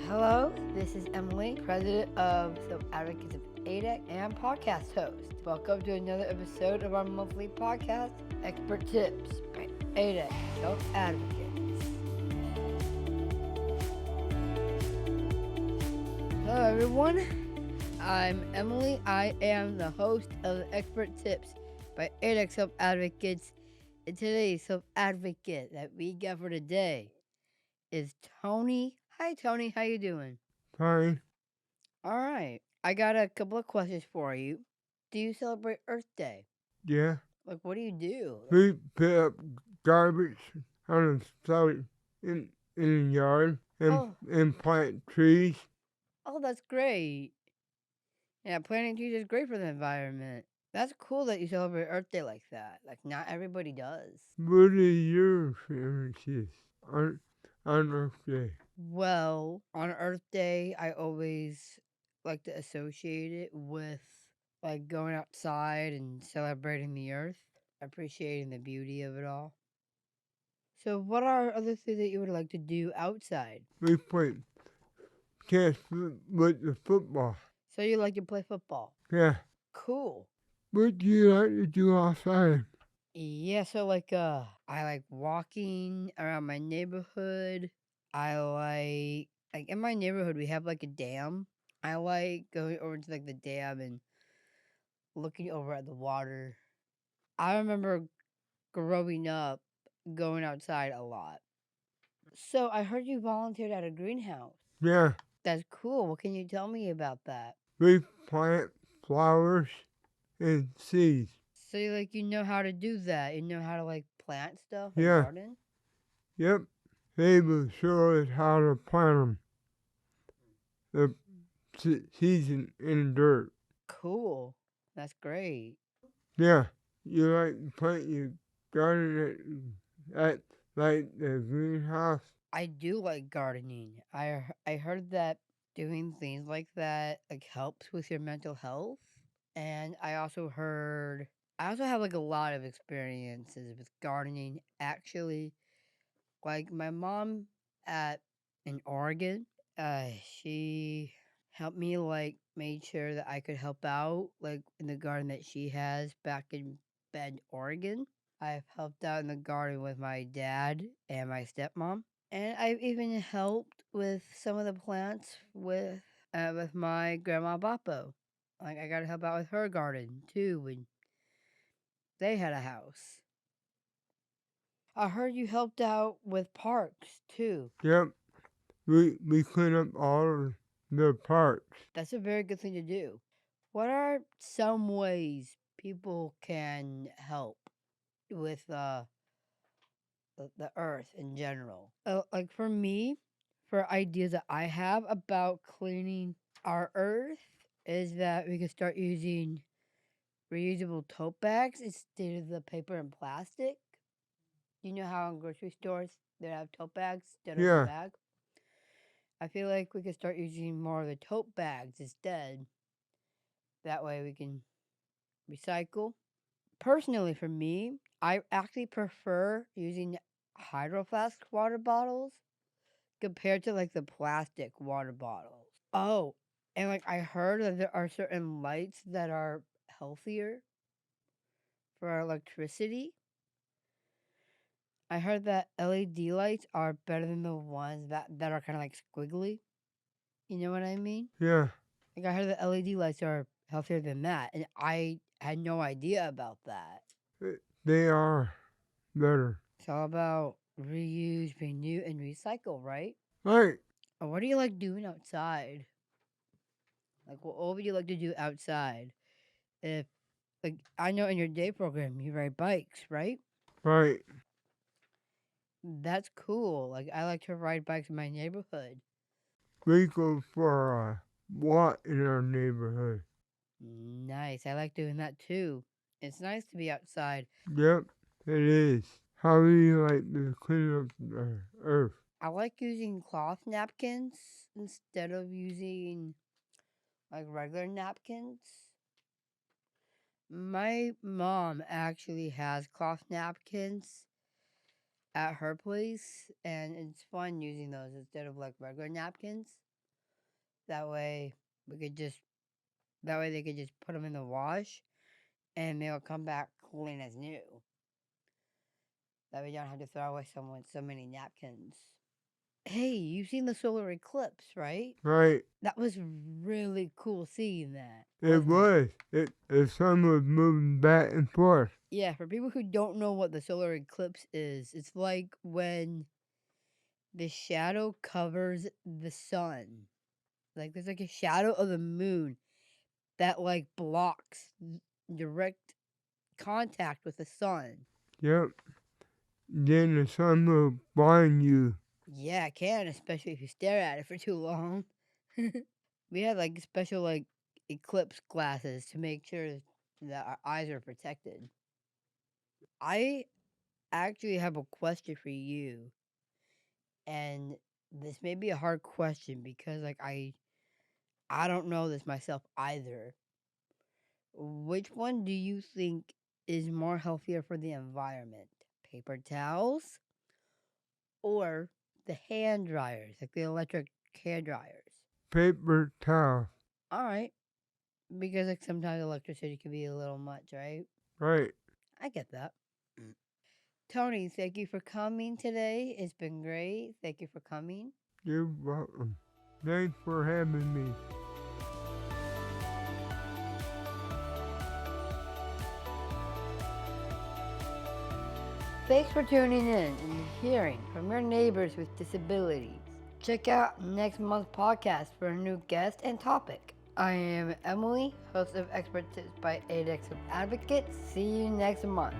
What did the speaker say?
Hello, this is Emily, president of Self Advocates of ADEC and podcast host. Welcome to another episode of our monthly podcast, Expert Tips by ADEC Self Advocates. Hello, everyone. I'm Emily. I am the host of the Expert Tips by ADEC Self Advocates. And today's Self Advocate that we got for today is Tony. Hi, Tony. How you doing? Fine. All right. I got a couple of questions for you. Do you celebrate Earth Day? Yeah. Like, what do you do? We pick up garbage on the side in the yard and plant trees. Oh, that's great. Yeah, planting trees is great for the environment. That's cool that you celebrate Earth Day like that. Like, not everybody does. What are your experiences on Earth Day? Well, on Earth Day, I always like to associate it with like going outside and celebrating the earth, appreciating the beauty of it all. So, what are other things that you would like to do outside? We play catch with the football. So, you like to play football? Yeah. Cool. What do you like to do outside? Yeah, so I like walking around my neighborhood. I like in my neighborhood we have like a dam. I like going over to like the dam and looking over at the water. I remember growing up going outside a lot. So I heard you volunteered at a greenhouse. Yeah. That's cool. What can you tell me about that? We plant flowers and seeds. So you know how to do that. You know how to like plant stuff and Yeah. garden? Yep. They will show us how to plant them. The seeds in the dirt. Cool. That's great. Yeah. You like to plant your garden at like the greenhouse? I do like gardening. I heard that doing things like that like helps with your mental health. And I also have like a lot of experiences with gardening actually. Like my mom at in Oregon, she helped me like made sure that I could help out like in the garden that she has back in Bend, Oregon. I've helped out in the garden with my dad and my stepmom, and I've even helped with some of the plants with my grandma Bappo. Like I got to help out with her garden too when they had a house. I heard you helped out with parks too. Yep. We clean up all the parks. That's a very good thing to do. What are some ways people can help with the earth in general? Like for me, for ideas that I have about cleaning our earth, is that we could start using reusable tote bags instead of the paper and plastic. You know how in grocery stores they have tote bags instead of a Yeah. bag? I feel like we could start using more of the tote bags instead. That way we can recycle. Personally, for me, I actually prefer using Hydro Flask water bottles compared to like the plastic water bottles. Oh, and like I heard that there are certain lights that are healthier for our electricity. I heard that LED lights are better than the ones that are kind of like squiggly. You know what I mean? Yeah. Like I heard that LED lights are healthier than that, and I had no idea about that. They are better. It's all about reuse, renew, and recycle, right? Right. What do you like doing outside? Like, what would you like to do outside? If, like, I know in your day program you ride bikes, right? Right. That's cool. Like, I like to ride bikes in my neighborhood. We go for a walk in our neighborhood. Nice. I like doing that too. It's nice to be outside. Yep. It is. How do you like to clean up the earth? I like using cloth napkins instead of using like regular napkins. My mom actually has cloth napkins at her place, and it's fun using those instead of like regular napkins. That way that way they could just put them in the wash and they'll come back clean as new. That way you don't have to throw away so many napkins. Hey, you've seen the solar eclipse, right? Right. That was really cool seeing that. It was. The sun was moving back and forth. Yeah, for people who don't know what the solar eclipse is, it's like when the shadow covers the sun. Like there's like a shadow of the moon that like blocks direct contact with the sun. Yep. Then the sun will blind you. Yeah, it can, especially if you stare at it for too long. We had like special like eclipse glasses to make sure that our eyes are protected. I actually have a question for you. And this may be a hard question because like I don't know this myself either. Which one do you think is more healthier for the environment? Paper towels or the hand dryers, like the electric hand dryers? Paper towel. All right, because like sometimes electricity can be a little much, right? Right. I get that. Tony, thank you for coming today. It's been great. Thank you for coming. You're welcome. Thanks for having me. Thanks for tuning in and hearing from your neighbors with disabilities. Check out next month's podcast for a new guest and topic. I am Emily, host of Expert Tips by ADEC Self Advocates. See you next month.